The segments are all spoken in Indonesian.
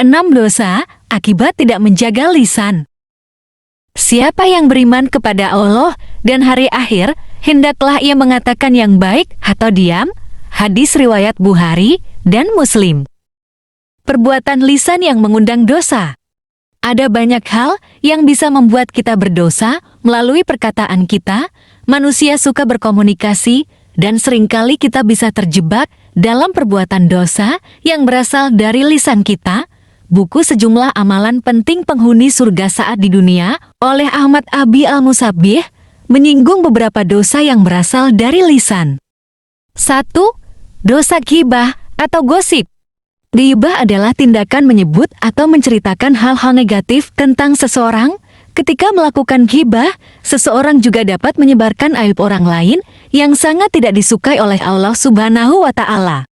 6 dosa akibat tidak menjaga lisan. Siapa yang beriman kepada Allah dan hari akhir, hendaklah ia mengatakan yang baik atau diam. Hadis riwayat Bukhari dan Muslim. Perbuatan lisan yang mengundang dosa. Ada banyak hal yang bisa membuat kita berdosa melalui perkataan kita. Manusia suka berkomunikasi dan seringkali kita bisa terjebak dalam perbuatan dosa yang berasal dari lisan kita. Buku Sejumlah Amalan Penting Penghuni Surga Saat di Dunia oleh Ahmad Abi Al-Musabbih menyinggung beberapa dosa yang berasal dari lisan. 1. Dosa ghibah atau gosip. Ghibah adalah tindakan menyebut atau menceritakan hal-hal negatif tentang seseorang. Ketika melakukan ghibah, seseorang juga dapat menyebarkan aib orang lain yang sangat tidak disukai oleh Allah Subhanahu wa Ta'ala.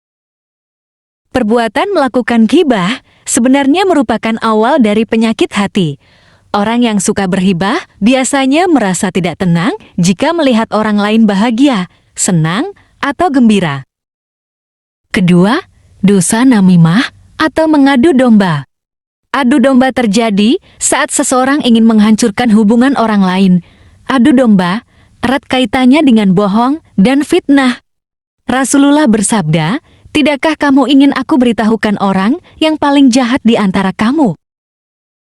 Perbuatan melakukan ghibah sebenarnya merupakan awal dari penyakit hati. Orang yang suka berghibah biasanya merasa tidak tenang jika melihat orang lain bahagia, senang, atau gembira. Kedua, dosa namimah atau mengadu domba. Adu domba terjadi saat seseorang ingin menghancurkan hubungan orang lain. Adu domba erat kaitannya dengan bohong dan fitnah. Rasulullah bersabda, "Tidakkah kamu ingin aku beritahukan orang yang paling jahat di antara kamu?"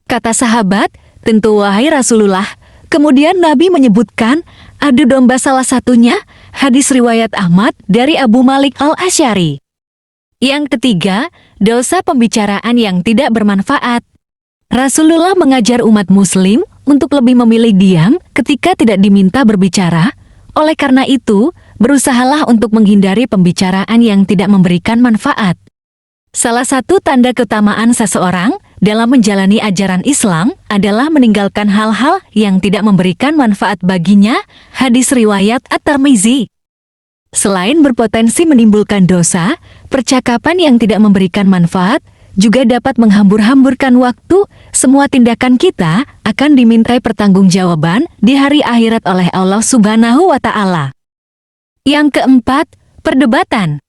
Kata sahabat, "Tentu wahai Rasulullah." Kemudian Nabi menyebutkan adu domba salah satunya, hadis riwayat Ahmad dari Abu Malik Al-Asy'ari. Yang ketiga, dosa pembicaraan yang tidak bermanfaat. Rasulullah mengajar umat muslim untuk lebih memilih diam ketika tidak diminta berbicara. Oleh karena itu, berusahalah untuk menghindari pembicaraan yang tidak memberikan manfaat. Salah satu tanda keutamaan seseorang dalam menjalani ajaran Islam adalah meninggalkan hal-hal yang tidak memberikan manfaat baginya, hadis riwayat At-Tirmizi. Selain berpotensi menimbulkan dosa, percakapan yang tidak memberikan manfaat juga dapat menghambur-hamburkan waktu. Semua tindakan kita akan dimintai pertanggungjawaban di hari akhirat oleh Allah Subhanahu wa Ta'ala. Yang keempat, perdebatan.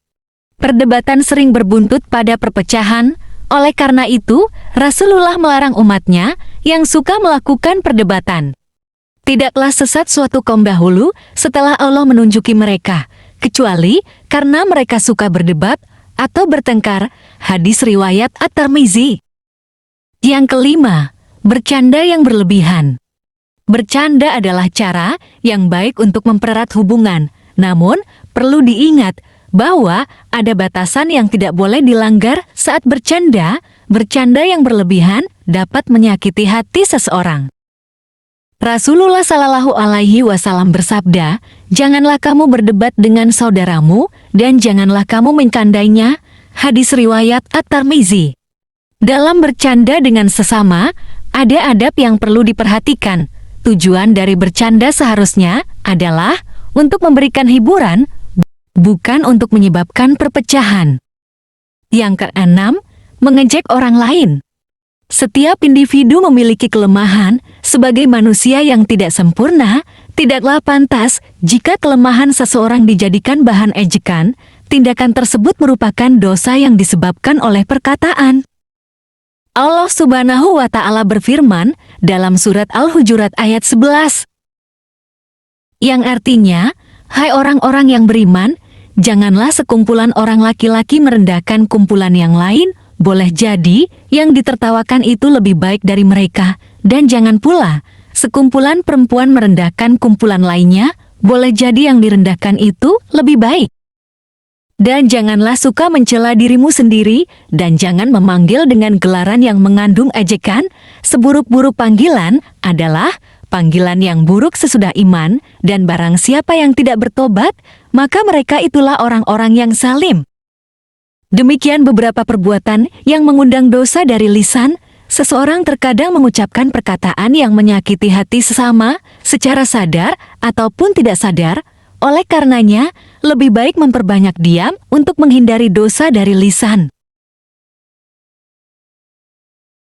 Perdebatan sering berbuntut pada perpecahan. Oleh karena itu, Rasulullah melarang umatnya yang suka melakukan perdebatan. Tidaklah sesat suatu kaum dahulu setelah Allah menunjuki mereka, kecuali karena mereka suka berdebat atau bertengkar, hadis riwayat At-Tirmizi. Yang kelima, bercanda yang berlebihan. Bercanda adalah cara yang baik untuk mempererat hubungan, namun perlu diingat bahwa ada batasan yang tidak boleh dilanggar saat bercanda. Bercanda yang berlebihan dapat menyakiti hati seseorang. Rasulullah Shallallahu Alaihi Wasallam bersabda, "Janganlah kamu berdebat dengan saudaramu dan janganlah kamu mencandainya." Hadis riwayat At-Tirmizi. Dalam bercanda dengan sesama, ada adab yang perlu diperhatikan. Tujuan dari bercanda seharusnya adalah untuk memberikan hiburan, bukan untuk menyebabkan perpecahan. Yang keenam, mengejek orang lain. Setiap individu memiliki kelemahan. Sebagai manusia yang tidak sempurna, tidaklah pantas jika kelemahan seseorang dijadikan bahan ejekan. Tindakan tersebut merupakan dosa yang disebabkan oleh perkataan. Allah Subhanahu wa Ta'ala berfirman dalam surat Al-Hujurat ayat 11. Yang artinya, "Hai orang-orang yang beriman, janganlah sekumpulan orang laki-laki merendahkan kumpulan yang lain. Boleh jadi yang ditertawakan itu lebih baik dari mereka, dan jangan pula sekumpulan perempuan merendahkan kumpulan lainnya. Boleh jadi yang direndahkan itu lebih baik. Dan janganlah suka mencela dirimu sendiri, dan jangan memanggil dengan gelaran yang mengandung ejekan. Seburuk-buruk panggilan adalah panggilan yang buruk sesudah iman, dan barang siapa yang tidak bertobat, maka mereka itulah orang-orang yang zalim." Demikian beberapa perbuatan yang mengundang dosa dari lisan. Seseorang terkadang mengucapkan perkataan yang menyakiti hati sesama secara sadar ataupun tidak sadar. Oleh karenanya, lebih baik memperbanyak diam untuk menghindari dosa dari lisan.